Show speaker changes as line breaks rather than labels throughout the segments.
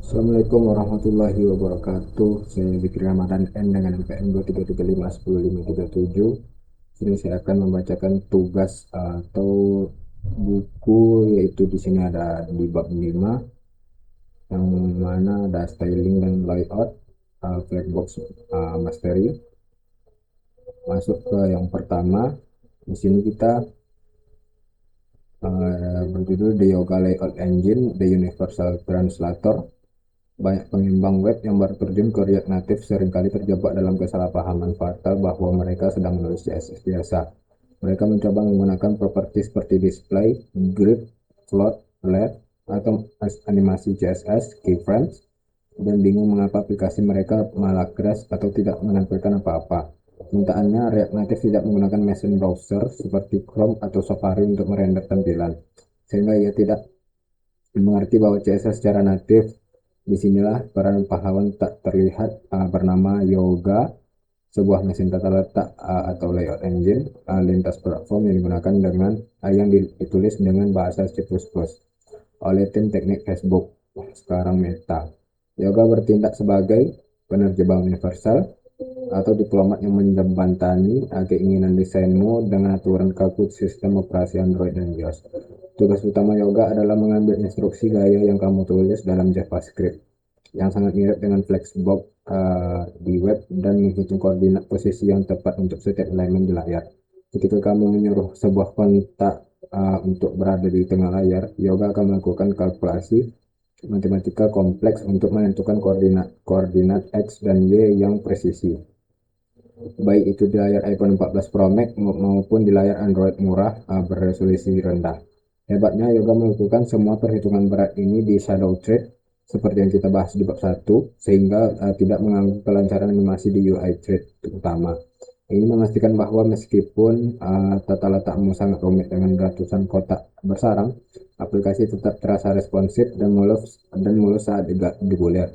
Assalamualaikum warahmatullahi wabarakatuh. Saya Zikri Ramadan N dengan NPM 233510537. Sini saya akan membacakan tugas atau buku, yaitu di sini ada di bab 5 yang mana ada styling dan layout, Flexbox mastery. Masuk ke yang pertama. Di sini kita berjudul The Yoga Layout Engine, The Universal Translator. Banyak pengembang web yang baru terjun ke React Native seringkali terjebak dalam kesalahpahaman fatal bahwa mereka sedang menulis CSS biasa. Mereka mencoba menggunakan properti seperti display, grid, float, left, atau animasi CSS, keyframes, dan bingung mengapa aplikasi mereka malah crash atau tidak menampilkan apa-apa. Kenyataannya, React Native tidak menggunakan mesin browser seperti Chrome atau Safari untuk merender tampilan, sehingga ia tidak mengerti bahwa CSS secara natif. Disinilah peran pahlawan tak terlihat bernama Yoga, sebuah mesin tata letak atau layout engine lintas platform yang digunakan yang ditulis dengan bahasa C++ oleh tim teknik Facebook, sekarang Meta. Yoga bertindak sebagai penerjemah universal atau diplomat yang menjembatani keinginan desainmu dengan aturan kaku sistem operasi Android dan iOS. Tugas utama Yoga adalah mengambil instruksi gaya yang kamu tulis dalam JavaScript yang sangat mirip dengan Flexbox di web dan menghitung koordinat posisi yang tepat untuk setiap elemen di layar. Ketika kamu menyuruh sebuah kontak untuk berada di tengah layar, Yoga akan melakukan kalkulasi matematika kompleks untuk menentukan koordinat X dan Y yang presisi, baik itu di layar iPhone 14 Pro Max maupun di layar Android murah berresolusi rendah. Hebatnya, Yoga melakukan semua perhitungan berat ini di shadow thread seperti yang kita bahas di bab 1, sehingga tidak mengganggu kelancaran animasi di UI thread utama. Ini memastikan bahwa meskipun tata letakmu sangat rumit dengan ratusan kotak bersarang, aplikasi tetap terasa responsif dan mulus saat digulir.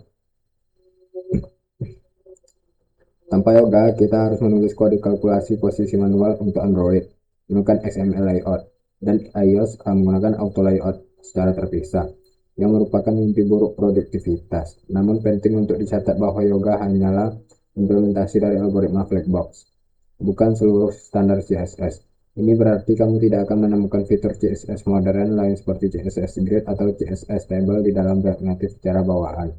Tanpa Yoga, kita harus menulis kode kalkulasi posisi manual untuk Android menggunakan XML layout, dan iOS menggunakan auto layout secara terpisah, yang merupakan mimpi buruk produktivitas. Namun penting untuk dicatat bahwa Yoga hanyalah implementasi dari algoritma Flexbox, bukan seluruh standar CSS. Ini berarti kamu tidak akan menemukan fitur CSS modern lain seperti CSS Grid atau CSS Table di dalam React Native secara bawaan.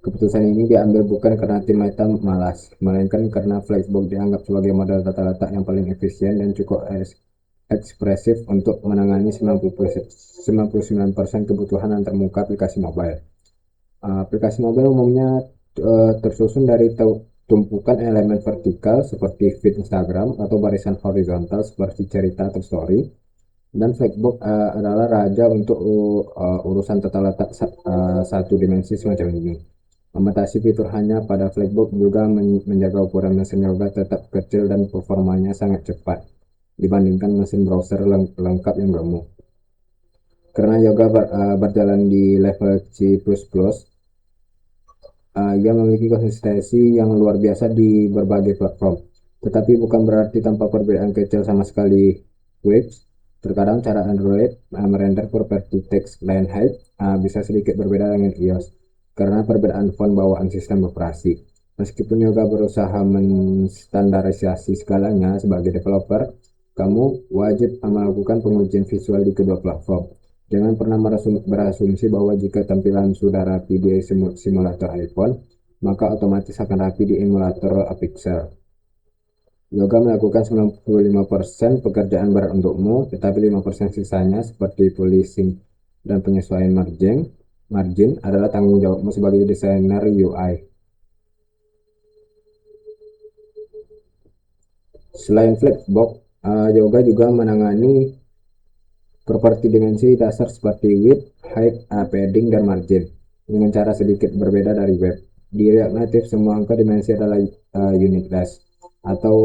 Keputusan ini diambil bukan karena tim Meta malas, melainkan karena Flexbox dianggap sebagai model tata letak yang paling efisien dan cukup ekspresif untuk menangani 99% kebutuhan antarmuka aplikasi mobile. Aplikasi mobile umumnya tersusun dari tumpukan elemen vertikal seperti feed Instagram atau barisan horizontal seperti cerita atau story, dan Flexbox adalah raja untuk urusan tata letak satu dimensi semacam ini. Membatasi fitur hanya pada Flexbox juga menjaga ukuran mesin Yoga tetap kecil dan performanya sangat cepat dibandingkan mesin browser lengkap yang gemuk. Karena Yoga berjalan di level C++, ia memiliki konsistensi yang luar biasa di berbagai platform. Tetapi bukan berarti tanpa perbedaan kecil sama sekali. Waves, terkadang cara Android merender properti text line height bisa sedikit berbeda dengan iOS karena perbedaan font bawaan sistem operasi. Meskipun Yoga berusaha menstandarisasi segalanya sebagai developer, kamu wajib melakukan pengujian visual di kedua platform. Jangan pernah berasumsi bahwa jika tampilan sudah rapi di simulator iPhone, maka otomatis akan rapi di emulator Pixel. Yoga melakukan 95% pekerjaan berat untukmu, tetapi 5% sisanya seperti polishing dan penyesuaian margin adalah tanggung jawabmu sebagai desainer UI. Selain Flexbox, Yoga juga menangani properti dimensi dasar seperti width, height, padding, dan margin dengan cara sedikit berbeda dari web. Di React Native, semua angka dimensi adalah unitless atau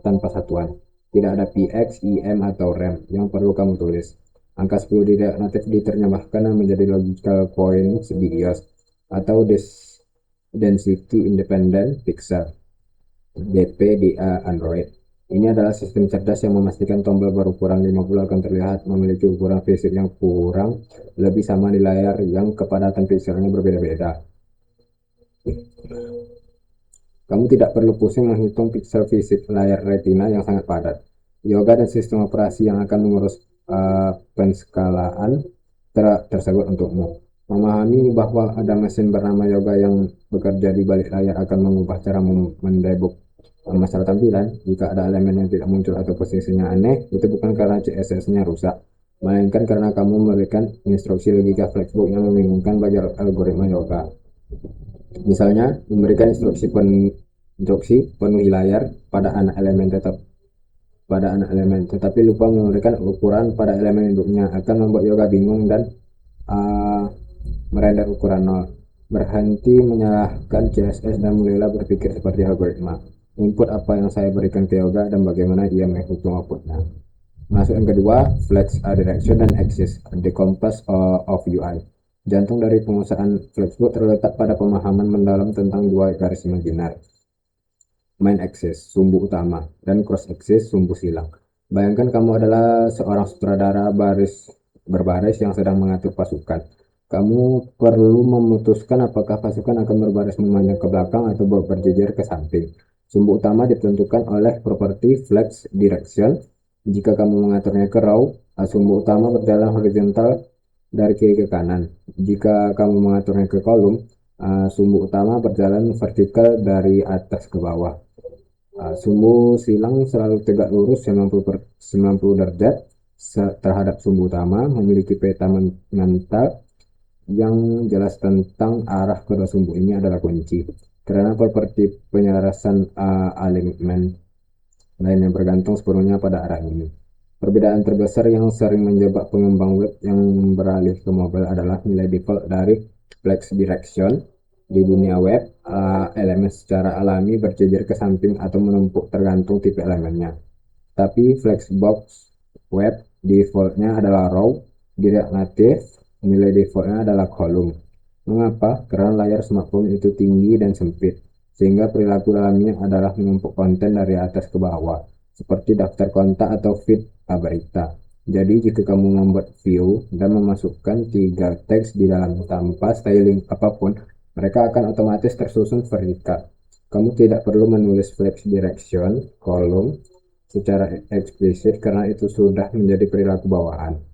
tanpa satuan. Tidak ada px, im, atau rem yang perlu kamu tulis. Angka 10 di React Native diterjemahkan menjadi logical points di iOS atau density independent pixel (DP) di Android. Ini adalah sistem cerdas yang memastikan tombol berukuran 50 akan terlihat memiliki ukuran fisik yang kurang lebih sama di layar yang kepadatan pikselnya berbeda-beda. Kamu tidak perlu pusing menghitung piksel fisik layar retina yang sangat padat. Yoga dan sistem operasi yang akan mengurus penskalaan tersebut untukmu. Memahami bahwa ada mesin bernama Yoga yang bekerja di balik layar akan mengubah cara mendebuk masalah tampilan. Jika ada elemen yang tidak muncul atau posisinya aneh, itu bukan karena CSS-nya rusak, melainkan karena kamu memberikan instruksi logika flexbook yang membingungkan bagi algoritma Yoga. Misalnya, memberikan instruksi penuhi layar pada anak elemen tetapi lupa memberikan ukuran pada elemen induknya akan membuat Yoga bingung dan uh, merender ukuran nol. Berhenti menyalahkan CSS dan mulailah berpikir seperti algoritma. Input apa yang saya berikan ke Yoga dan bagaimana dia menghitung outputnya. Masuk yang kedua, flex direction dan axis, the compass of UI. Jantung dari pengusahaan Flexbook terletak pada pemahaman mendalam tentang dua garis imajiner, main axis, sumbu utama, dan cross axis, sumbu silang. Bayangkan kamu adalah seorang sutradara berbaris yang sedang mengatur pasukan. Kamu perlu memutuskan apakah pasukan akan berbaris memanjang ke belakang atau berjejer ke samping. Sumbu utama ditentukan oleh properti flex direction. Jika kamu mengaturnya ke raw, sumbu utama berjalan horizontal dari kiri ke kanan. Jika kamu mengaturnya ke kolom, sumbu utama berjalan vertikal dari atas ke bawah. Sumbu silang selalu tegak lurus 90 derajat terhadap sumbu utama, memiliki peta mental yang jelas tentang arah kedua sumbu ini adalah kunci. Karena properti penyelarasan alignment lainnya bergantung sepenuhnya pada arah ini. Perbedaan terbesar yang sering menjebak pengembang web yang beralih ke mobile adalah nilai default dari flex direction. Di dunia web, elemen secara alami berjejer ke samping atau menumpuk tergantung tipe elemennya. Tapi Flexbox web defaultnya adalah raw, di React Native nilai defaultnya adalah column. Mengapa? Karena layar smartphone itu tinggi dan sempit, sehingga perilaku dalamnya adalah menumpuk konten dari atas ke bawah, seperti daftar kontak atau feed berita. Jadi jika kamu membuat view dan memasukkan 3 teks di dalam tanpa styling apapun, mereka akan otomatis tersusun vertikal. Kamu tidak perlu menulis flex direction kolom secara eksplisit karena itu sudah menjadi perilaku bawaan.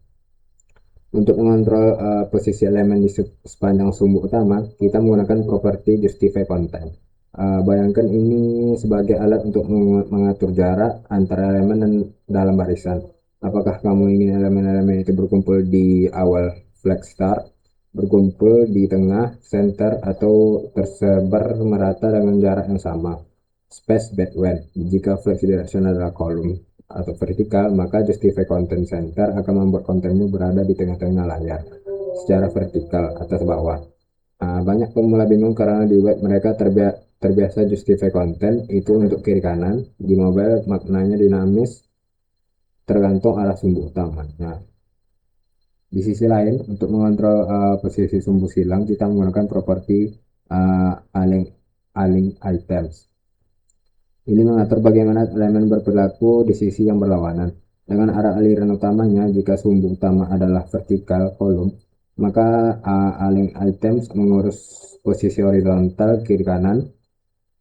Untuk mengontrol posisi elemen di sepanjang sumbu utama, kita menggunakan properti justify content. Bayangkan ini sebagai alat untuk mengatur jarak antara elemen dan dalam barisan. Apakah kamu ingin elemen-elemen itu berkumpul di awal flag start, berkumpul di tengah, center, atau tersebar merata dengan jarak yang sama? Space between. Jika flex direction adalah kolom atau vertikal, maka justify content center akan membuat kontenmu berada di tengah-tengah layar secara vertikal atas bawah. Banyak pemula bingung karena di web mereka terbiasa justify content itu untuk kiri kanan. Di mobile maknanya dinamis tergantung arah sumbu utamanya. Di sisi lain, untuk mengontrol posisi sumbu silang, kita menggunakan properti align, align items. Ini mengatur bagaimana elemen berperilaku di sisi yang berlawanan. Dengan arah aliran utamanya, jika sumbu utama adalah vertikal kolom, maka align items mengurus posisi horizontal kiri kanan.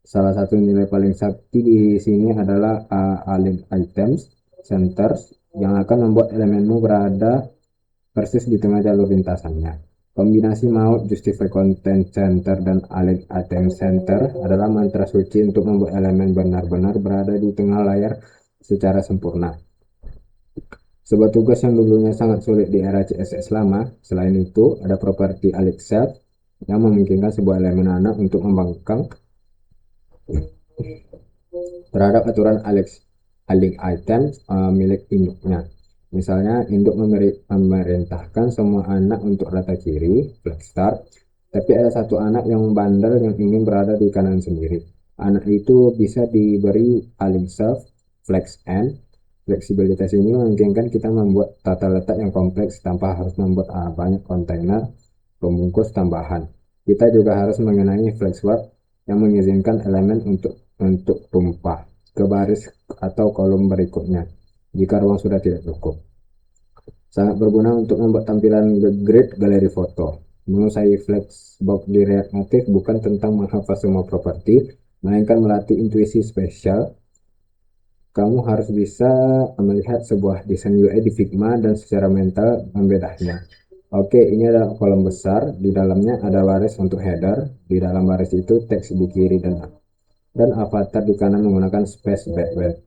Salah satu nilai paling sakti di sini adalah align items centers yang akan membuat elemenmu berada persis di tengah jalur lintasannya. Kombinasi mount, justify content center, dan align item center adalah mantra suci untuk membuat elemen benar-benar berada di tengah layar secara sempurna. Sebuah tugas yang dulunya sangat sulit di era CSS lama. Selain itu, ada properti align set yang memungkinkan sebuah elemen anak untuk membangkang terhadap aturan align item milik induknya. Misalnya, induk memerintahkan semua anak untuk rata kiri, flag start, tapi ada satu anak yang bandel yang ingin berada di kanan sendiri. Anak itu bisa diberi align self, flex end. Fleksibilitas ini memungkinkan kita membuat tata letak yang kompleks tanpa harus membuat banyak kontainer pembungkus tambahan. Kita juga harus mengenai flex wrap yang mengizinkan elemen untuk tumpah. ke baris atau kolom berikutnya jika ruang sudah tidak cukup. Sangat berguna untuk membuat tampilan grid galeri foto. Menguasai Flexbox di React Native bukan tentang menghafal semua properti, melainkan melatih intuisi spesial. Kamu harus bisa melihat sebuah desain UI di Figma dan secara mental membedahnya. Oke, ini adalah kolom besar. Di dalamnya ada baris untuk header. Di dalam baris itu teks di kiri dan avatar di kanan menggunakan space background.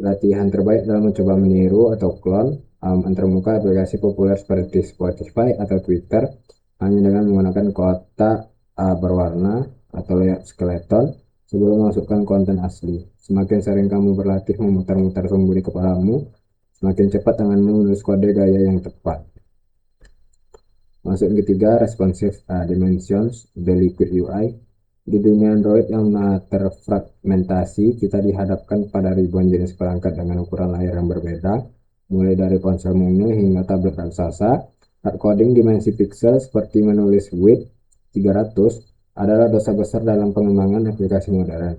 Latihan terbaik dalam mencoba meniru atau clone antarmuka aplikasi populer seperti Spotify atau Twitter hanya dengan menggunakan kotak berwarna atau layout skeleton sebelum memasukkan konten asli. Semakin sering kamu berlatih memutar-mutar sumbu di kepalamu, semakin cepat tanganmu menulis kode gaya yang tepat. Masuk yang ketiga, responsive dimensions, the liquid UI. Di dunia Android yang terfragmentasi, kita dihadapkan pada ribuan jenis perangkat dengan ukuran layar yang berbeda, mulai dari ponsel mini hingga tablet raksasa. Hardcoding dimensi pixel seperti menulis width 300 adalah dosa besar dalam pengembangan aplikasi modern.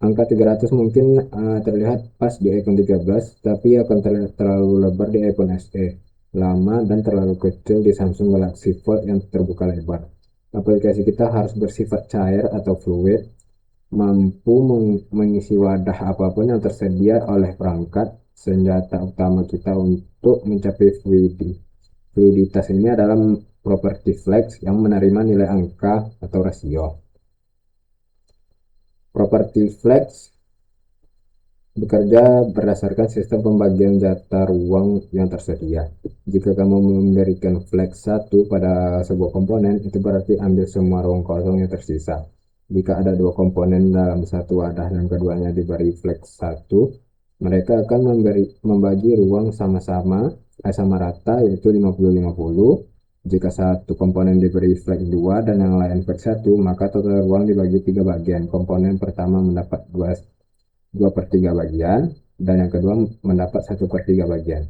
Angka 300 mungkin terlihat pas di iPhone 13, tapi akan terlihat terlalu lebar di iPhone SE lama dan terlalu kecil di Samsung Galaxy Fold yang terbuka lebar. Aplikasi kita harus bersifat cair atau fluid, mampu mengisi wadah apapun yang tersedia oleh perangkat. Senjata utama kita untuk mencapai fluiditas ini adalah property flex yang menerima nilai angka atau rasio. Property flex bekerja berdasarkan sistem pembagian jatah ruang yang tersedia. Jika kamu memberikan flex 1 pada sebuah komponen, itu berarti ambil semua ruang kosong yang tersisa. Jika ada dua komponen dalam satu wadah dan keduanya diberi flex 1, mereka akan membagi ruang sama rata, yaitu 50-50. Jika satu komponen diberi flex 2 dan yang lain flex 1, maka total ruang dibagi 3 bagian. Komponen pertama mendapat 2/3 bagian dan yang kedua mendapat 1/3 bagian.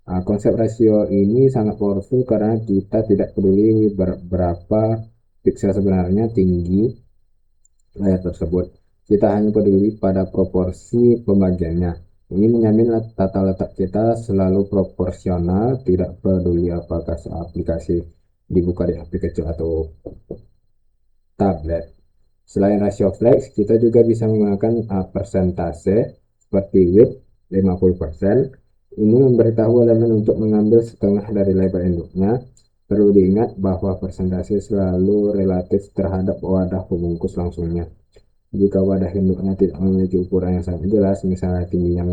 Konsep rasio ini sangat powerful karena kita tidak peduli berapa pixel sebenarnya tinggi layar tersebut. Kita hanya peduli pada proporsi pembagiannya. Ini menjamin tata letak kita selalu proporsional, tidak peduli apakah aplikasi dibuka di HP kecil atau tablet. Selain rasio flex, kita juga bisa menggunakan persentase seperti width 50%. Ini memberitahu elemen untuk mengambil setengah dari lebar induknya. Perlu diingat bahwa persentase selalu relatif terhadap wadah pembungkus langsungnya. Jika wadah induknya tidak memiliki ukuran yang sangat jelas, misalnya tingginya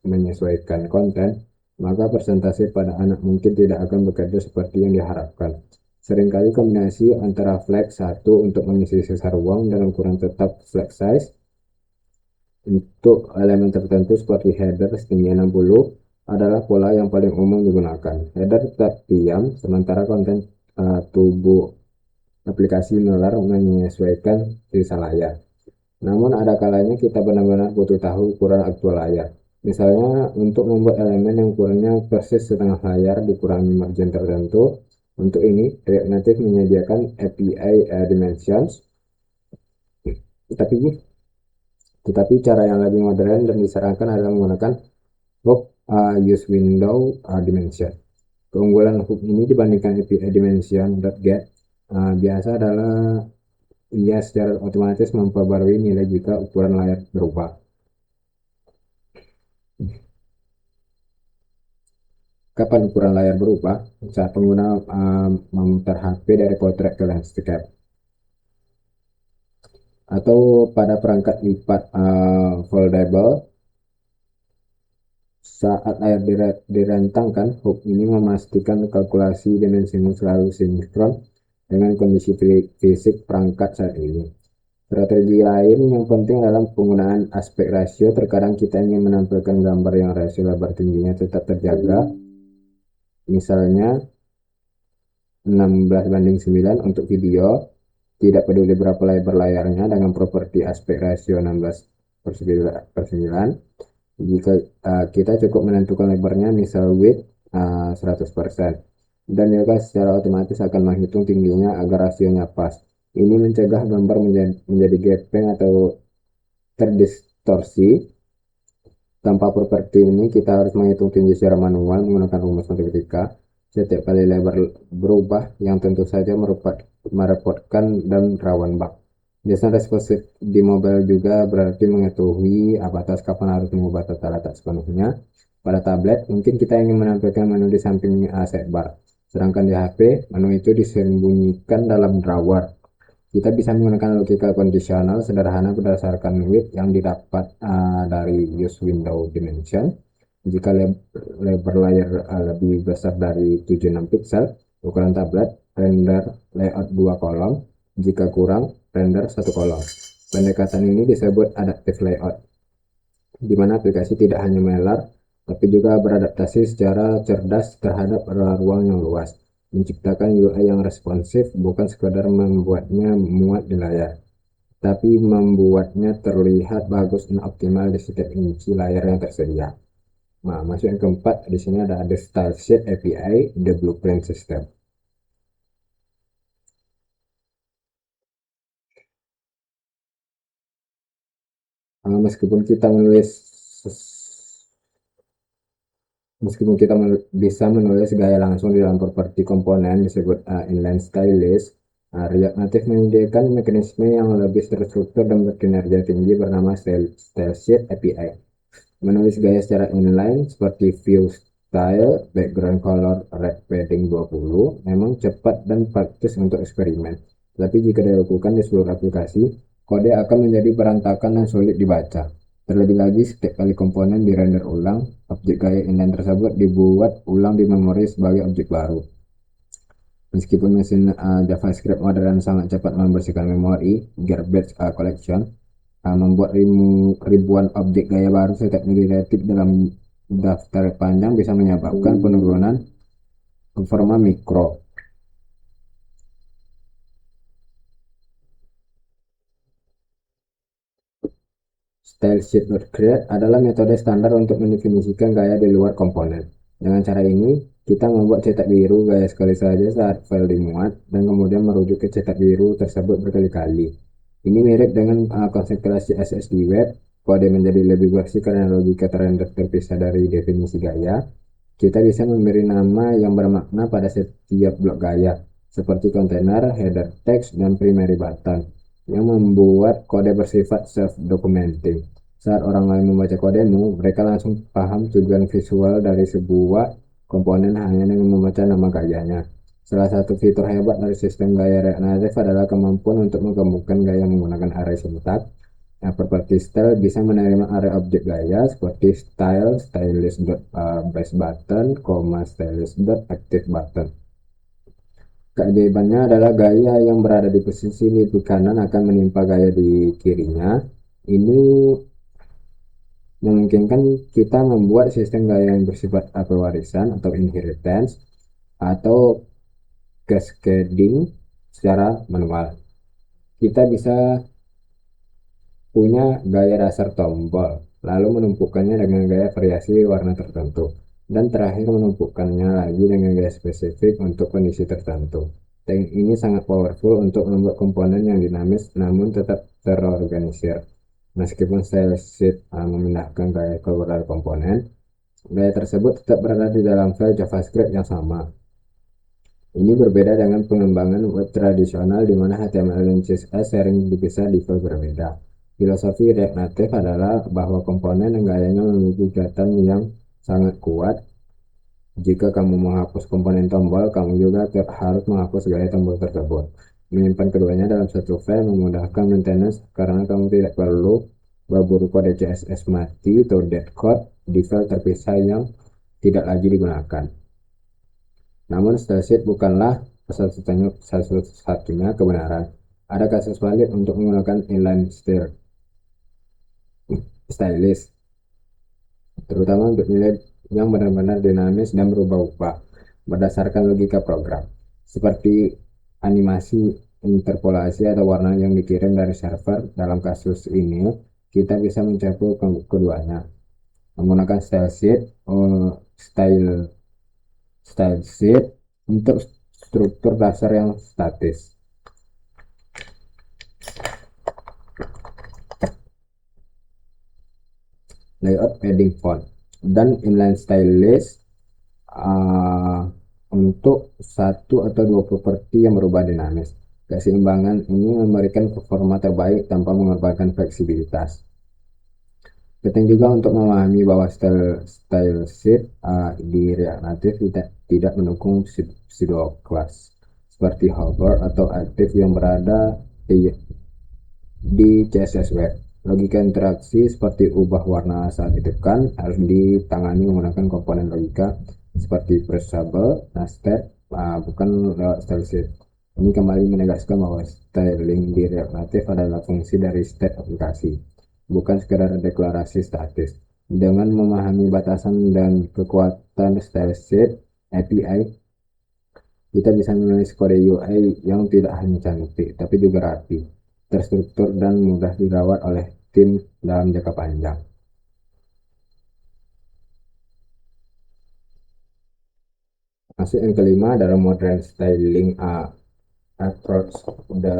menyesuaikan konten, maka persentase pada anak mungkin tidak akan bekerja seperti yang diharapkan. Seringkali kombinasi antara flex 1 untuk mengisi sisa ruang dan ukuran tetap flex size untuk elemen tertentu seperti header setinggi 60 adalah pola yang paling umum digunakan. Header tetap diam, sementara konten tubuh aplikasi nular menyesuaikan sisa layar. Namun ada kalanya kita benar-benar butuh tahu ukuran aktual layar. Misalnya untuk membuat elemen yang ukurannya persis setengah layar dikurangi margin tertentu. Untuk ini, React Native menyediakan API Dimensions. Tetapi cara yang lebih modern dan disarankan adalah menggunakan hook use window dimension. Keunggulan hook ini dibandingkan API Dimension.get biasa adalah ia secara otomatis memperbarui nilai jika ukuran layar berubah. Kapan ukuran layar berubah? Saat pengguna memutar HP dari portrait ke landscape, atau pada perangkat lipat foldable. Saat layar direntangkan, hook ini memastikan kalkulasi dimensimu selalu sinkron dengan kondisi fisik perangkat saat ini. Strategi lain yang penting dalam penggunaan aspek rasio, terkadang kita ingin menampilkan gambar yang rasio lebar tingginya tetap terjaga. Misalnya 16:9 untuk video, tidak peduli berapa lebar layarnya dengan properti aspek rasio 16:9. Jika kita cukup menentukan lebarnya, misal width 100%, dan juga secara otomatis akan menghitung tingginya agar rasionya pas. Ini mencegah gambar menjadi gaping atau terdistorsi Tanpa properti ini, kita harus menghitung tinggi secara manual menggunakan rumus matematika. Setiap kali lebar berubah, yang tentu saja merepotkan dan rawan bug. Biasanya responsif di mobile juga berarti mengetahui batas kapan harus mengubah tata letak sepenuhnya. Pada tablet, mungkin kita ingin menampilkan menu di samping sidebar. Sedangkan di HP, menu itu disembunyikan dalam drawer. Kita bisa menggunakan logika kondisional sederhana berdasarkan width yang didapat dari use window dimension. Jika lebar layar lebih besar dari 76 pixel, ukuran tablet render layout 2 kolom. Jika kurang, render 1 kolom. Pendekatan ini disebut adaptive layout, di mana aplikasi tidak hanya melar, tapi juga beradaptasi secara cerdas terhadap ruang yang luas, menciptakan UI yang responsif, bukan sekedar membuatnya muat di layar, tapi membuatnya terlihat bagus dan optimal di setiap inci layar yang tersedia. Nah, masuk yang keempat, di sini ada the Style Sheet API, the Blueprint System. Meskipun kita menulis Meskipun kita bisa menulis gaya langsung di dalam properti komponen disebut inline stylist, React Native menyediakan mekanisme yang lebih terstruktur dan berkinerja tinggi bernama Style Sheet API. Menulis gaya secara inline seperti view style, background color, red padding 20 memang cepat dan praktis untuk eksperimen. Tapi jika dilakukan di seluruh aplikasi, kode akan menjadi berantakan dan sulit dibaca. Terlebih lagi, setiap kali komponen dirender ulang, objek gaya inline tersebut dibuat ulang di memori sebagai objek baru. Meskipun mesin JavaScript modern sangat cepat membersihkan memori, garbage collection membuat ribuan objek gaya baru setiap detik dalam daftar panjang bisa menyebabkan penurunan performa mikro. StyleSheet.create adalah metode standar untuk mendefinisikan gaya di luar komponen. Dengan cara ini, kita membuat cetak biru gaya sekali saja saat file dimuat, dan kemudian merujuk ke cetak biru tersebut berkali-kali. Ini mirip dengan konsep kelas CSS di web. Kode menjadi lebih bersih karena logika terpisah dari definisi gaya. Kita bisa memberi nama yang bermakna pada setiap blok gaya, seperti kontainer, header text, dan primary button, yang membuat kode bersifat self-documenting. Saat orang lain membaca kodemu, mereka langsung paham tujuan visual dari sebuah komponen hanya dengan membaca nama gayanya. Salah satu fitur hebat dari sistem gaya React Native adalah kemampuan untuk menggabungkan gaya menggunakan array sintak. Nah, properti style bisa menerima array objek gaya seperti style, stylist.base button, stylist.active button. Keajaibannya adalah gaya yang berada di posisi di kanan akan menimpa gaya di kirinya. Ini memungkinkan kita membuat sistem gaya yang bersifat warisan atau inheritance atau cascading secara manual. Kita bisa punya gaya dasar tombol, lalu menumpukannya dengan gaya variasi warna tertentu, dan terakhir menumpukannya lagi dengan gaya spesifik untuk kondisi tertentu. Teknik ini sangat powerful untuk membuat komponen yang dinamis namun tetap terorganisir. Meskipun style sheet memindahkan gaya keluar dari komponen, gaya tersebut tetap berada di dalam file JavaScript yang sama. Ini berbeda dengan pengembangan web tradisional di mana HTML dan CSS sering dipisah di file berbeda. Filosofi React Native adalah bahwa komponen yang gayanya memiliki ikatan yang sangat kuat. Jika kamu menghapus komponen tombol, kamu juga harus menghapus gaya tombol tersebut. Menyimpan keduanya dalam satu file memudahkan maintenance karena kamu tidak perlu berburu kode CSS mati atau dead code di file terpisah yang tidak lagi digunakan. Namun stylesheet bukanlah satu-satunya kebenaran. Ada kasus valid untuk menggunakan inline stylist, terutama untuk nilai yang benar-benar dinamis dan berubah-ubah berdasarkan logika program, seperti animasi, interpolasi, atau warna yang dikirim dari server. Dalam kasus ini, kita bisa mencakup keduanya menggunakan style sheet untuk struktur dasar yang statis. layout padding font, dan inline stylist untuk satu atau dua properti yang berubah dinamis. Keseimbangan ini memberikan performa terbaik tanpa mengorbankan fleksibilitas. Penting juga untuk memahami bahwa style sheet di React Native tidak mendukung pseudo class seperti hover atau aktif yang berada di CSS Web. Logika interaksi seperti ubah warna saat ditekan harus ditangani menggunakan komponen logika seperti pressable, nested, bukan lewat style sheet. Ini kembali menegaskan bahwa styling di React Native adalah fungsi dari state aplikasi, bukan sekedar deklarasi statis. Dengan memahami batasan dan kekuatan style sheet API, kita bisa menulis kode UI yang tidak hanya cantik, tapi juga rapi, terstruktur, dan mudah dirawat oleh tim dalam jangka panjang. Masuk yang kelima adalah modern styling approach, the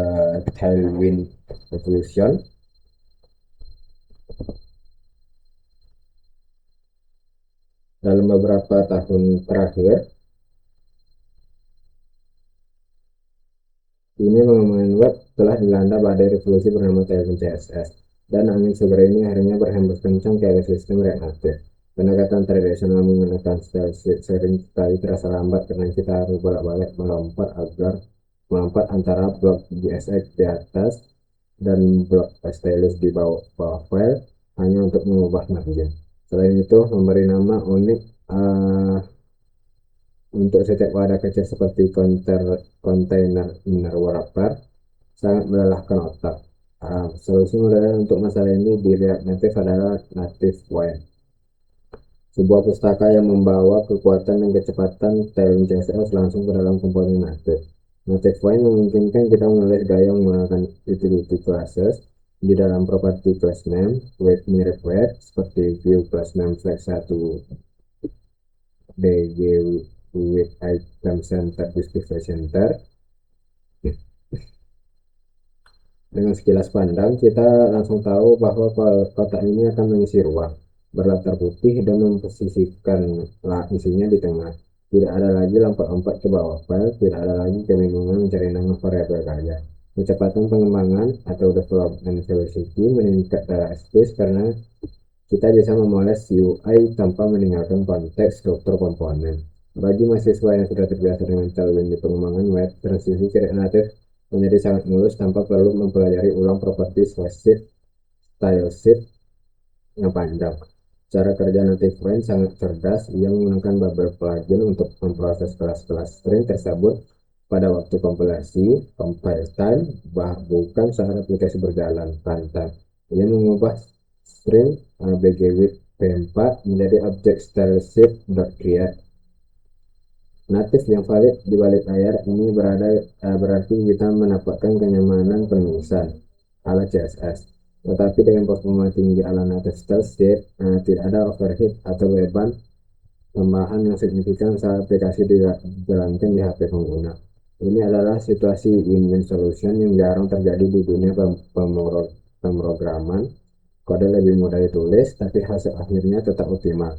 Tailwind Revolution. Dalam beberapa tahun terakhir, dunia pengembangan web telah dilanda badai revolusi bernama Tailwind CSS, dan angin segar ini akhirnya berhembus kencang ke ekosistem React Native. Pendekatan tradisional menggunakan style sheet sering kali terasa lambat karena kita harus bolak-balik melompat antara blok JSX di atas dan blok stylus di bawah file hanya untuk mengubah margin. Selain itu, memberi nama unik untuk setiap wadah kecil seperti kontainer inner wrapper sangat melelahkan otak. Solusi modern untuk masalah ini di React Native adalah Native Wine, sebuah pustaka yang membawa kekuatan dan kecepatan Tailwind CSS langsung ke dalam komponen Native. Native Wine memungkinkan kita menulis gaya menggunakan utility classes di dalam properti class name, web mirip web, seperti view class name flag 1 bg with item center display center. Dengan sekilas pandang, kita langsung tahu bahwa kotak ini akan mengisi ruang berlatar putih dan memposisikan isinya di tengah. Tidak ada lagi lompat-lompat ke bawah file, tidak ada lagi kebingungan mencari nama variabel gaya. Kecepatan pengembangan atau development velocity meningkat drastis karena kita bisa memoles UI tanpa meninggalkan konteks struktur komponen. Bagi mahasiswa yang sudah terbiasa dengan Tailwind di pengembangan web, transisi ke React Native menjadi sangat mulus tanpa perlu mempelajari ulang properti style sheet yang panjang. Cara kerja Native Wine sangat cerdas. Ia menggunakan Babel plugin untuk memproses kelas-kelas string tersebut pada waktu kompilasi, compile time, bukan saat aplikasi berjalan runtime. Ia mengubah string bgwith p4 menjadi objek stylesheet.create. Natif yang valid di balik layar ini berarti kita mendapatkan kenyamanan penulisan ala CSS. Tetapi dengan performa tinggi ala native style sheet, tidak ada overhead atau beban tambahan yang signifikan saat aplikasi dijalankan di HP pengguna. Ini adalah situasi win-win solution yang jarang terjadi di dunia pemrograman. Kode lebih mudah ditulis, tapi hasil akhirnya tetap optimal.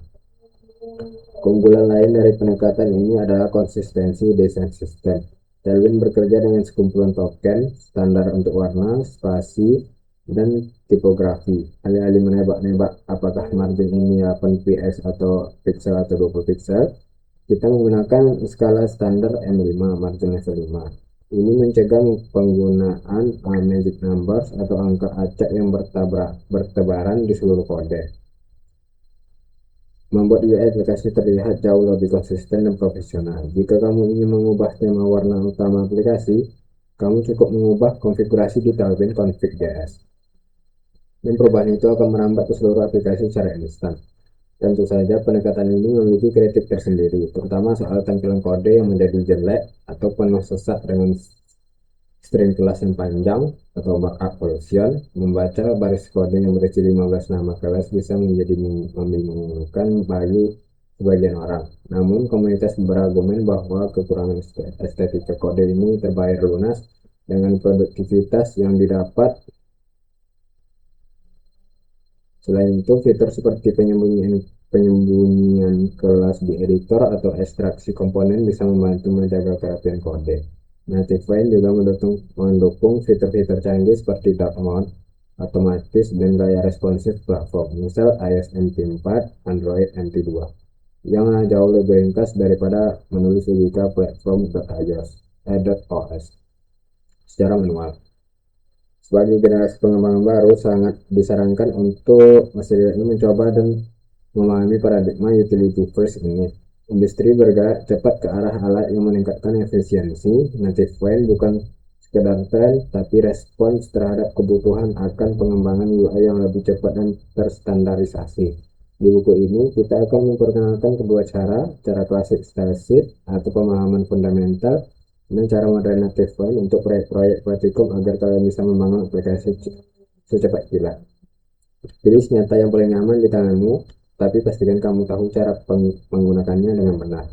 Keunggulan lain dari pendekatan ini adalah konsistensi desain sistem. Tailwind bekerja dengan sekumpulan token standar untuk warna, spasi, dan tipografi. Alih-alih menebak-nebak apakah margin ini 8 px atau pixel atau 20 pixel, kita menggunakan skala standar M5, margin level 5. Ini mencegah penggunaan magic numbers atau angka acak yang bertebaran di seluruh kode, membuat UI aplikasi terlihat jauh lebih konsisten dan profesional. Jika kamu ingin mengubah tema warna utama aplikasi, kamu cukup mengubah konfigurasi di Tailwind config.js, dan perubahan itu akan merambat ke seluruh aplikasi secara instan. Tentu saja pendekatan ini memiliki kritik tersendiri, terutama soal tampilan kode yang menjadi jelek atau penuh sesak dengan string kelas yang panjang atau markup collection. Membaca baris kode yang berisi 15 nama kelas bisa menjadi membingungkan bagi sebagian orang. Namun komunitas berargumen bahwa kekurangan estetika kode ini terbayar lunas dengan produktivitas yang didapat Selain itu, fitur seperti penyembunyian kelas di editor atau ekstraksi komponen bisa membantu menjaga kerapian kode. Native Wine juga mendukung fitur-fitur canggih seperti dark mode, otomatis, dan gaya responsif platform, misal iOS MT4, Android MT2, yang jauh lebih ringkas daripada menulis logika platform.iOS secara manual. Sebagai generasi pengembangan baru, sangat disarankan untuk setidaknya mencoba dan memahami paradigma utility first ini. Industri bergerak cepat ke arah alat yang meningkatkan efisiensi. Native Wine bukan sekedar tren, tapi respons terhadap kebutuhan akan pengembangan UI yang lebih cepat dan terstandarisasi. Di buku ini, kita akan memperkenalkan kedua cara klasik style sheet atau pemahaman fundamental dan cara modern Native Wine untuk proyek-proyek praktikum agar kalian bisa membangun aplikasi secepat kilat. Pilih senjata yang paling nyaman di tanganmu, tapi pastikan kamu tahu cara menggunakannya dengan benar.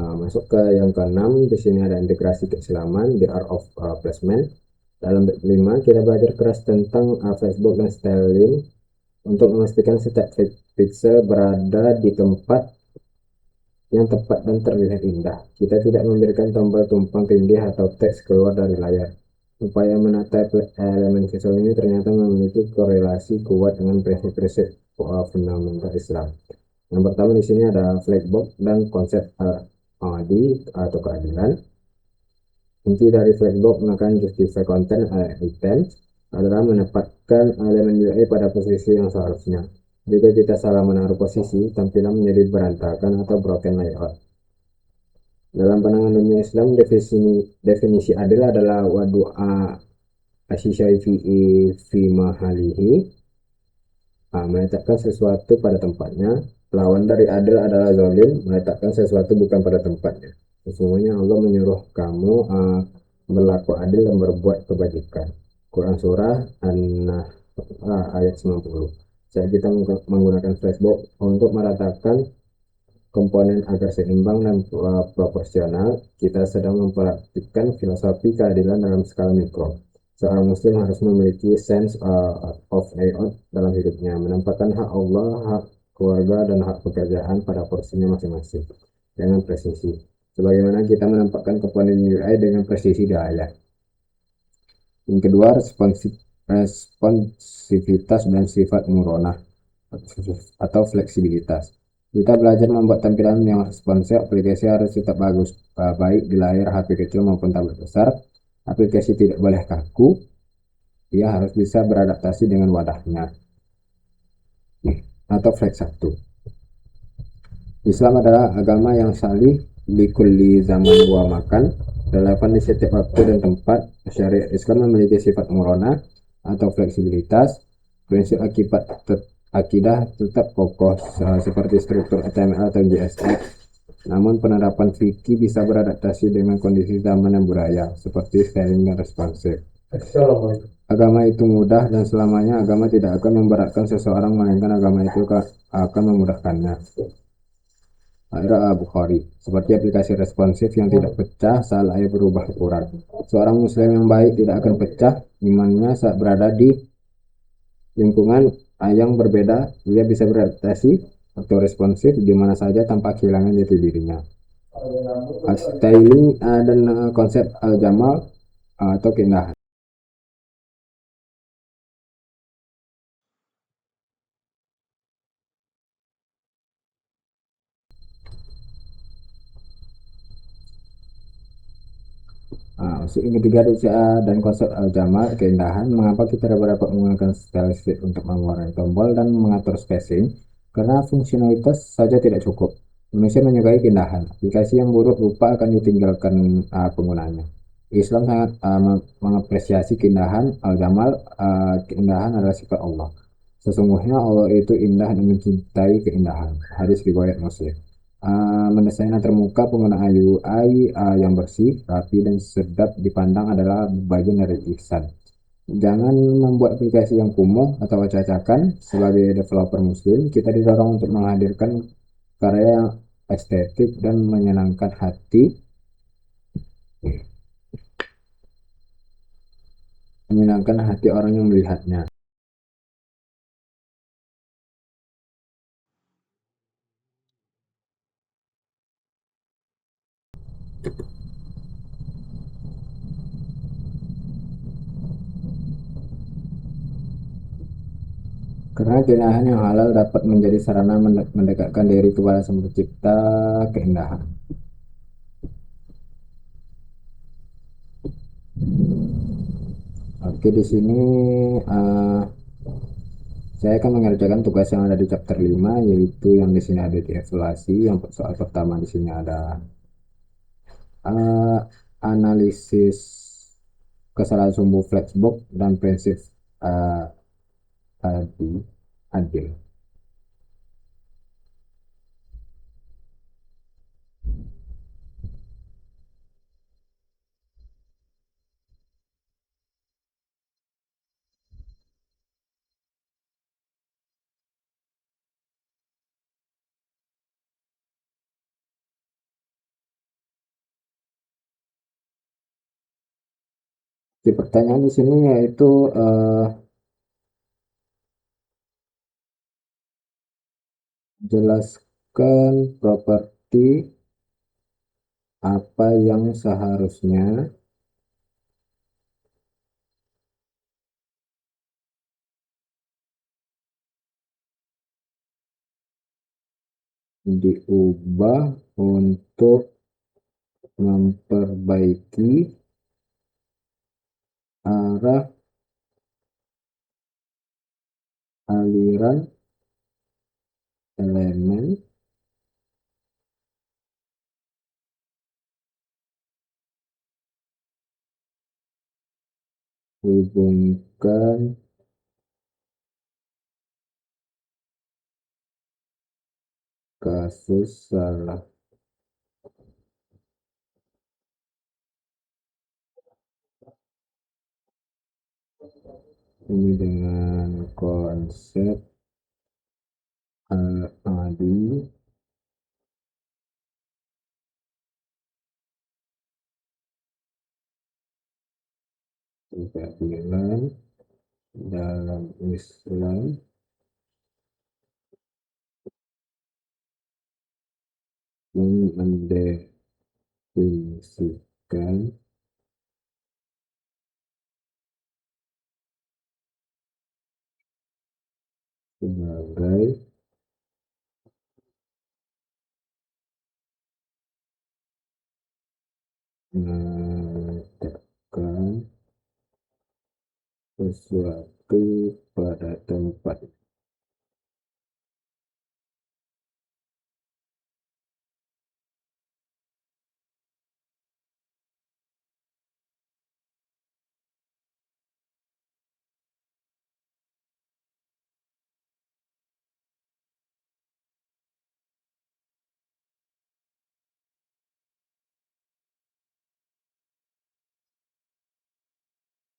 Masuk ke yang keenam, di sini ada integrasi keislaman, the art of placement. Dalam bab 5, kita belajar keras tentang Facebook dan styling untuk memastikan setiap pixel berada di tempat yang tepat dan terlihat indah. Kita tidak memberikan tombol tumpang tindih atau teks keluar dari layar. Upaya menata elemen visual ini ternyata memiliki korelasi kuat dengan prinsip-prinsip fundamental Islam. Yang pertama di sini ada flagbox dan konsep al-adi atau keadilan. Inti dari flagbox menekan justify content item adalah menempatkan elemen UI pada posisi yang seharusnya. Jika kita salah menaruh posisi, tampilan menjadi berantakan atau broken layout. Dalam pandangan dunia Islam, definisi adil adalah wadu'a asyisai fi mahalihi, meletakkan sesuatu pada tempatnya. Lawan dari adil adalah zalim, meletakkan sesuatu bukan pada tempatnya. Sesungguhnya Allah menyuruh kamu berlaku adil dan berbuat kebajikan. Quran Surah An-Nahl ayat 90. Saat kita menggunakan Facebook untuk meratakan komponen agar seimbang dan proporsional, kita sedang mempraktikkan filosofi keadilan dalam skala mikro. Seorang muslim harus memiliki sense of layout dalam hidupnya, menempatkan hak Allah, hak keluarga, dan hak pekerjaan pada porsinya masing-masing dengan presisi. Sebagaimana kita menempatkan komponen UI dengan presisi di ayat. Yang kedua, responsivitas dan sifat murona atau fleksibilitas. Kita belajar membuat tampilan yang responsif. Aplikasi harus tetap baik di layar HP kecil maupun tablet besar. Aplikasi tidak boleh kaku, ia harus bisa beradaptasi dengan wadahnya. Atau flex 1. Islam adalah agama yang salih likulli zaman wa makan, relevan di setiap waktu dan tempat. Syariat Islam memiliki sifat murona atau fleksibilitas. Prinsip akidah tetap kokoh seperti struktur HTML atau JSX. Namun penerapan fikih bisa beradaptasi dengan kondisi zaman dan budaya, seperti styling dan responsif. Agama itu mudah dan selamanya agama tidak akan memberatkan seseorang, melainkan agama itu akan memudahkannya. Bukhari, seperti aplikasi responsif yang tidak pecah saat layar berubah ukuran. Seorang muslim yang baik tidak akan pecah imannya saat berada di lingkungan yang berbeda. Ia bisa beradaptasi atau responsif di mana saja tanpa kehilangan jati dirinya. Styling dan konsep al-jamal atau keindahan. Masuk yang ketiga dan konsep al-jamal, keindahan. Mengapa kita dapat menggunakan style sheet untuk mengurangi tombol dan mengatur spacing? Karena fungsionalitas saja tidak cukup. Manusia menyukai keindahan. Aplikasi yang buruk lupa akan ditinggalkan penggunanya. Islam sangat mengapresiasi keindahan. Al-jamal, keindahan adalah sifat Allah. Sesungguhnya Allah itu indah dan mencintai keindahan. Hadis riwayat Muslim. Mendesain antarmuka penggunaan UI yang bersih, rapi, dan sedap dipandang adalah bagian dari ihsan. Jangan membuat aplikasi yang kumuh atau acak-acakan. Sebagai developer muslim, kita didorong untuk menghadirkan karya yang estetik dan menyenangkan hati. menyenangkan hati orang yang melihatnya. Karena keindahan yang halal dapat menjadi sarana mendekatkan diri kepada Sang Pencipta keindahan. Oke, di sini eh, saya akan mengerjakan tugas yang ada di chapter 5, yaitu yang di sini ada di evaluasi. Yang soal pertama di sini ada eh, analisis kesalahan sumbu flexbox dan prinsip eh, adil. Di pertanyaan di sini yaitu jelaskan properti apa yang seharusnya diubah untuk memperbaiki arah aliran elemen hubungkan kasus salah ini dengan konsep adi keadilan dalam Islam mendefinisikan sebagai meletakkan sesuatu pada tempat.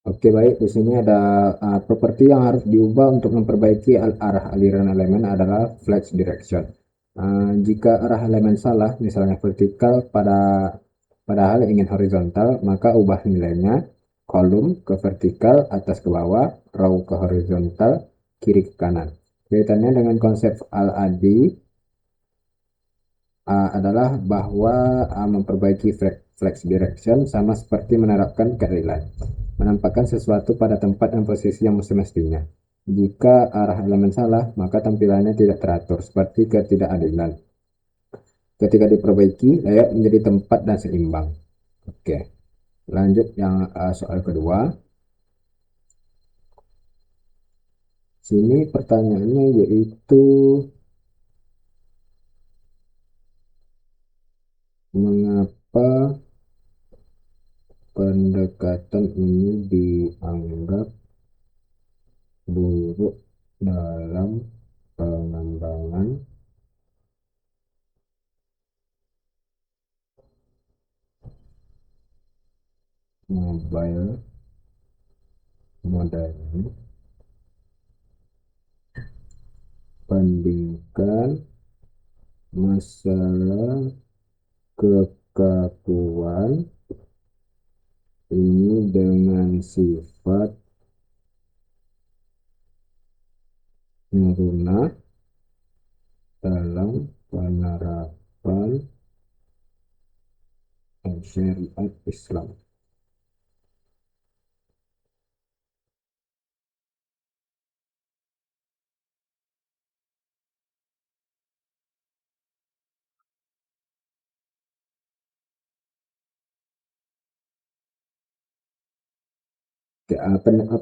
Oke, baik. Di sini ada properti yang harus diubah untuk memperbaiki arah aliran elemen adalah flex direction. Jika arah elemen salah, misalnya vertikal padahal ingin horizontal, maka ubah nilainya kolom ke vertikal, atas ke bawah, row ke horizontal, kiri ke kanan. Kaitannya dengan konsep al-adi adalah bahwa memperbaiki flex direction sama seperti menerapkan keadilan, menampakkan sesuatu pada tempat dan posisi yang semestinya. Jika arah elemen salah, maka tampilannya tidak teratur, seperti ketidakadilan. Ketika diperbaiki, layout menjadi tempat dan seimbang. Oke, lanjut yang soal kedua. Sini pertanyaannya yaitu mengapa pendekatan ini dianggap buruk dalam pengembangan mobile modern. Bandingkan masalah kekakuan ini dengan sifat Meruna dalam penerapan syariat Islam.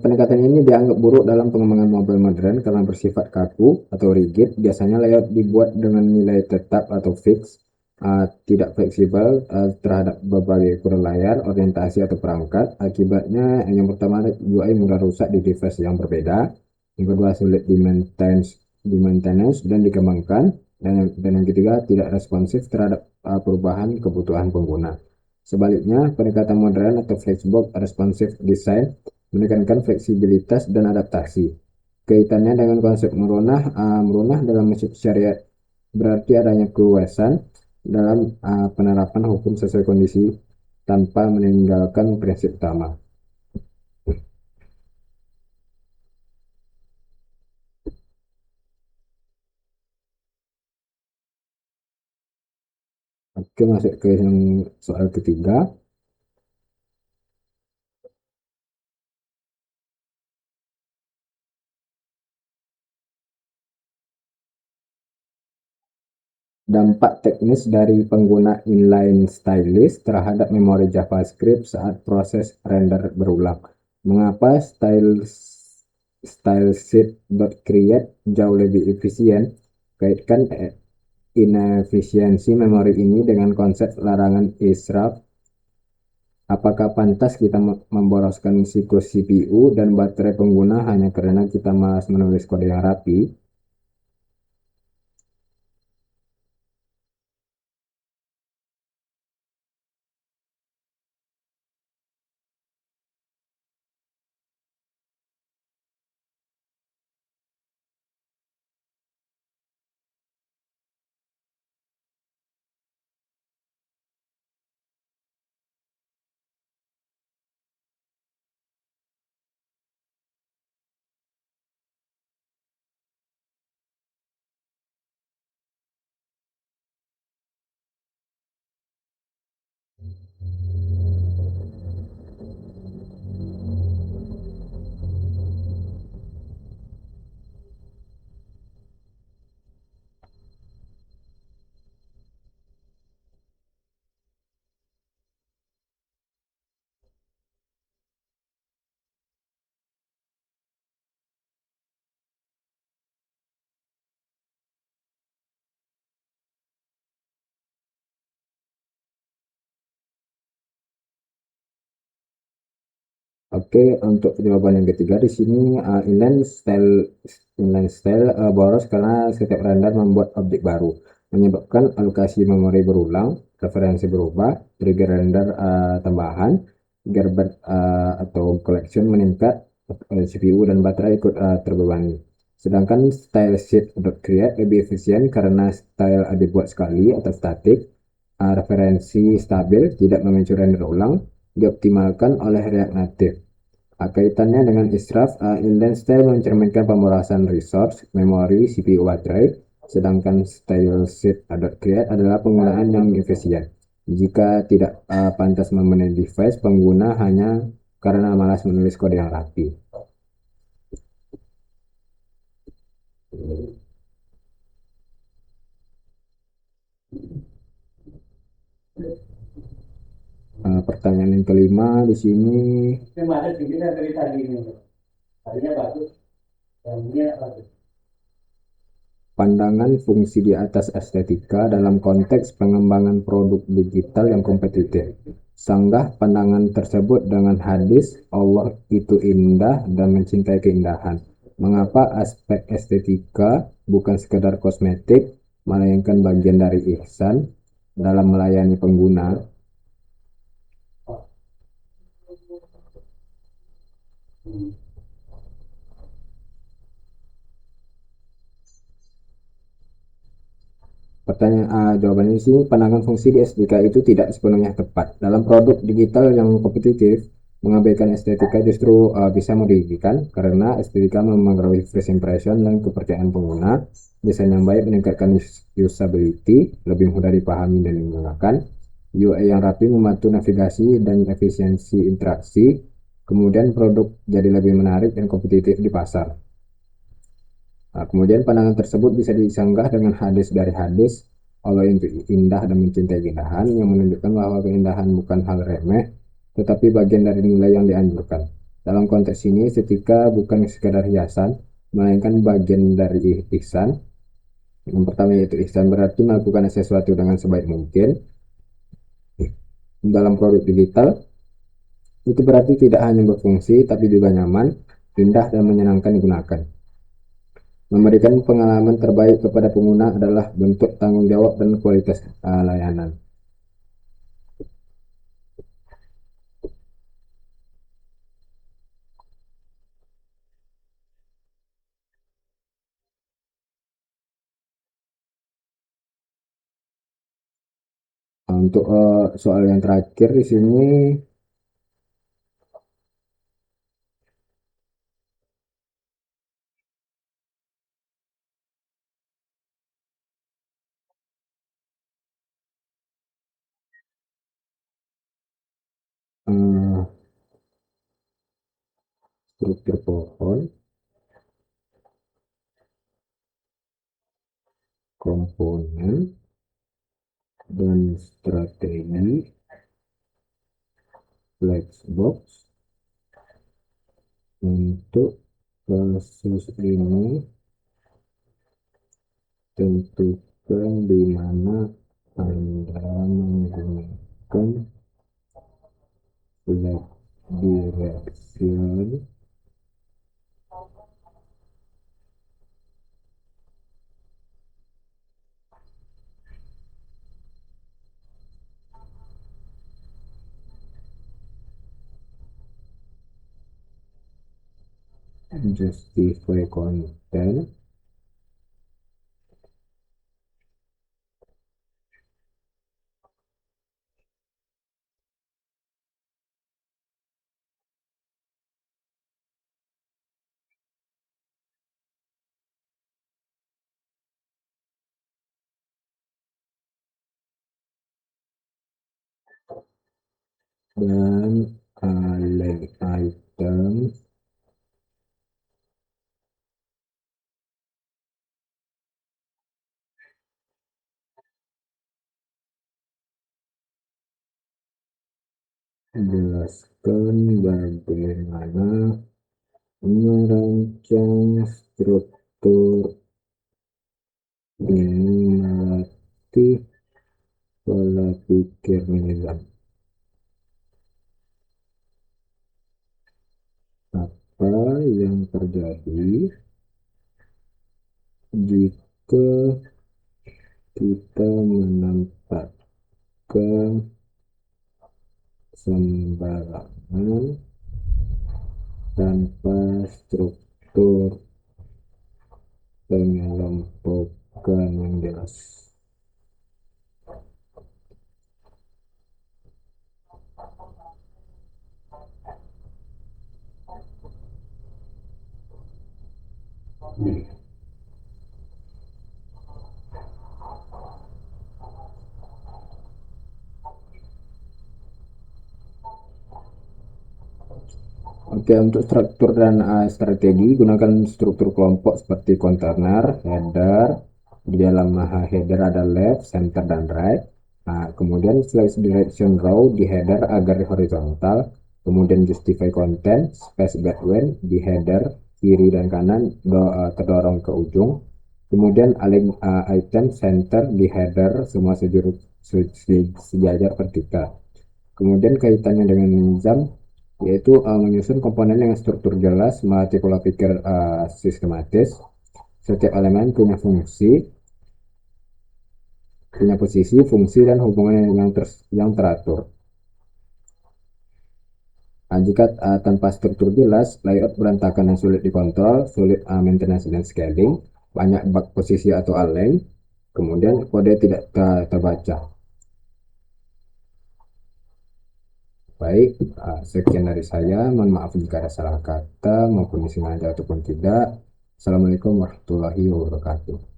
Pendekatan ini dianggap buruk dalam pengembangan mobil modern karena bersifat kaku atau rigid. Biasanya layout dibuat dengan nilai tetap atau fix, tidak fleksibel terhadap berbagai ukuran layar, orientasi atau perangkat. Akibatnya, yang pertama, UI mudah rusak di device yang berbeda. Yang kedua, sulit di maintenance dan dikembangkan. Dan yang ketiga, tidak responsif terhadap perubahan kebutuhan pengguna. Sebaliknya, pendekatan modern atau flexbox responsive design menekankan fleksibilitas dan adaptasi. Kaitannya dengan konsep merunah dalam masjid syariat berarti adanya keluasan dalam penerapan hukum sesuai kondisi tanpa meninggalkan prinsip utama. Oke, masuk ke yang soal ketiga. Dampak teknis dari pengguna inline stylist terhadap memori JavaScript saat proses render berulang. Mengapa stylesheet.create jauh lebih efisien? Kaitkan inefisiensi memori ini dengan konsep larangan israf. Apakah pantas kita memboroskan siklus CPU dan baterai pengguna hanya karena kita malas menulis kode yang rapi? Oke, untuk jawaban yang ketiga di sini inline style boros karena setiap render membuat objek baru, menyebabkan alokasi memori berulang, referensi berubah, trigger render tambahan, garbage atau collection meningkat, CPU dan baterai ikut terbebani. Sedangkan style sheet.create lebih efisien karena style dibuat sekali atau statik, referensi stabil, tidak memicu render ulang, dioptimalkan oleh React Native. Kaitannya dengan israf, inline style mencerminkan pemerasan resource, memori, CPU, baterai, sedangkan style sheet.create adalah penggunaan yang efisien. Jika tidak pantas memenuhi device, pengguna hanya karena malas menulis kode yang rapi. Pertanyaan yang kelima di sini, pandangan fungsi di atas estetika dalam konteks pengembangan produk digital yang kompetitif. Sanggah pandangan tersebut dengan hadis Allah itu indah dan mencintai keindahan. Mengapa aspek estetika bukan sekedar kosmetik, melainkan bagian dari ihsan dalam melayani pengguna? Jawabannya sih pandangan fungsi di SDK itu tidak sepenuhnya tepat. Dalam produk digital yang kompetitif, Mengabaikan estetika justru bisa merugikan karena estetika memengaruhi first impression dan kepercayaan pengguna. Desain yang baik meningkatkan usability, lebih mudah dipahami dan digunakan. UI yang rapi membantu navigasi dan efisiensi interaksi. Kemudian produk jadi lebih menarik dan kompetitif di pasar. Nah, kemudian pandangan tersebut bisa disanggah dengan hadis dari hadis Allah itu indah dan mencintai keindahan yang menunjukkan bahwa keindahan bukan hal remeh tetapi bagian dari nilai yang dianjurkan. Dalam konteks ini estetika bukan sekadar hiasan melainkan bagian dari ihsan. Yang pertama yaitu ihsan berarti melakukan sesuatu dengan sebaik mungkin. Dalam produk digital itu berarti tidak hanya berfungsi tapi juga nyaman, indah dan menyenangkan digunakan. Memberikan pengalaman terbaik kepada pengguna adalah bentuk tanggung jawab dan kualitas layanan. Untuk soal yang terakhir di sini, eh, struktur pohon, komponen, dan strategi black box. Untuk kasus ini, tentukan di mana Anda menggunakan black direction. Justify content dan link item jelaskan bagaimana merancang struktur ini melatih pola pikir nizam. Apa yang terjadi jika kita menempatkan sembarangan tanpa struktur pengelompokan yang jelas? Oke, untuk struktur dan strategi, gunakan struktur kelompok seperti kontainer, header. Di dalam header ada left, center, dan right. Nah, kemudian select direction row di header agar horizontal. Kemudian justify content, space between di header kiri dan kanan terdorong ke ujung. Kemudian align item center di header semua sejajar vertikal. Kemudian kaitannya dengan nizam yaitu menyusun komponen dengan struktur jelas, melatih pola pikir sistematis. Setiap elemen punya posisi, fungsi, dan hubungan yang teratur. Nah, jika tanpa struktur jelas, layout berantakan dan sulit dikontrol, sulit maintenance dan scaling, banyak bug posisi atau align, kemudian kode tidak terbaca. Baik, sekian dari saya. Mohon maaf jika ada salah kata maupun disengaja ataupun tidak. Assalamualaikum warahmatullahi wabarakatuh.